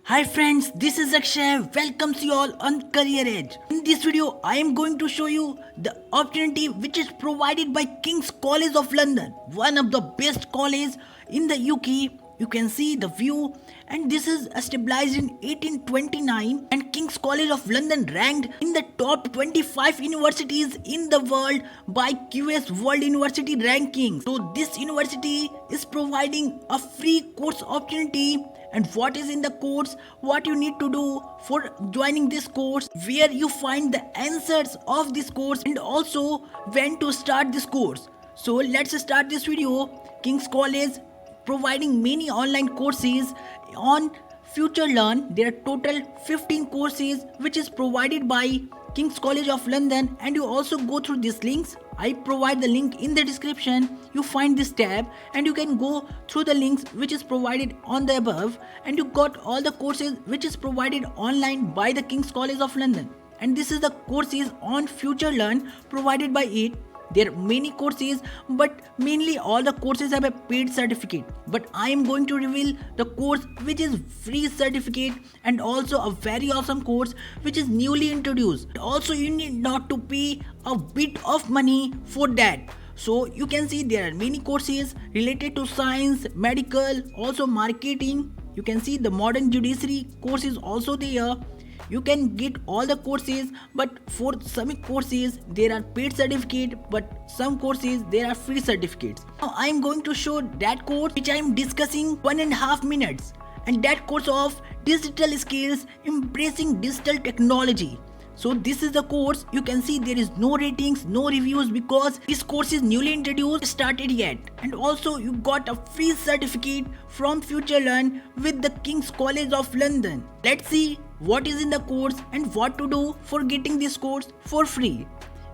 Hi friends, this is Akshay. Welcomes you all on Career Edge. In this video, I am going to show you the opportunity which is provided by King's College of London, one of the best colleges in the UK. You can see the view, and this is established in 1829, and King's College of London ranked in the top 25 universities in the world by QS World University Rankings. So this university is providing a free course opportunity, and what is in the course, what you need to do for joining this course, where you find the answers of this course, and also when to start this course. So let's start this video. King's College providing many online courses on Future Learn. There are total 15 courses which is provided by King's College of London, and you also go through these links. I provide the link in the description. You find this tab and you can go through the links which is provided on the above, and you got all the courses which is provided online by the King's College of London. And this is the courses on Future Learn provided by it. There are many courses, but mainly all the courses have a paid certificate. But I am going to reveal the course which is free certificate, and also a very awesome course which is newly introduced. Also, you need not to pay a bit of money for that. So you can see there are many courses related to science, medical, also marketing. You can see the modern judiciary course is also there. You can get all the courses, but for some courses there are paid certificate, but some courses there are free certificates. Now I am going to show that course which I am discussing 1.5 minutes, and that course of digital skills, embracing digital technology. So this is the course. You can see there is no ratings, no reviews, because this course is newly introduced, started yet. And also you got a free certificate from Future Learn with the King's College of London. Let's see what is in the course and what to do for getting this course for free.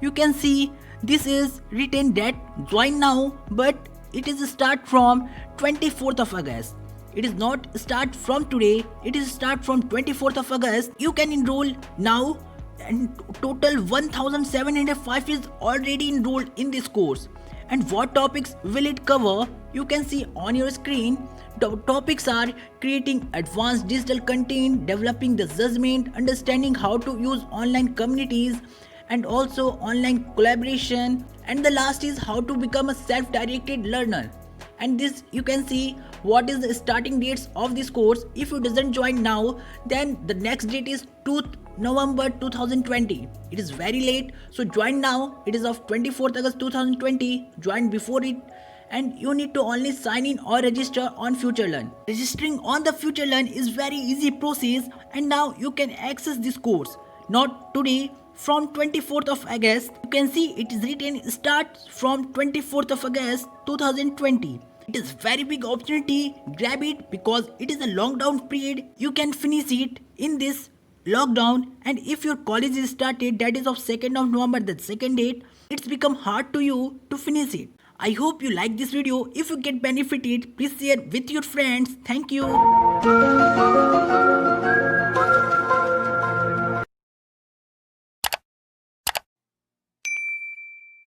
You can see this is written that join now, but it is start from 24th of August. It is not start from today, it is start from 24th of August. You can enroll now, and total 1705 is already enrolled in this course. And what topics will it cover? You can see on your screen. The topics are creating advanced digital content, developing the judgment, understanding how to use online communities, and also online collaboration, and the last is how to become a self-directed learner. And this you can see what is the starting dates of this course. If you doesn't join now, then the next date is 2nd November 2020. It is very late, so join now. It is of 24th August 2020. Join before it, and you need to only sign in or register on Future Learn. Registering on the Future Learn is very easy process, and now you can access this course. Not today, from 24th of August. You can see it is written start from 24th of August 2020. It is very big opportunity. Grab it because it is a lockdown period. You can finish it in this lockdown, and if your college is started, that is of 2nd of November, the second date, it's become hard to you to finish it. I hope you like this video. If you get benefited, please share with your friends. Thank you.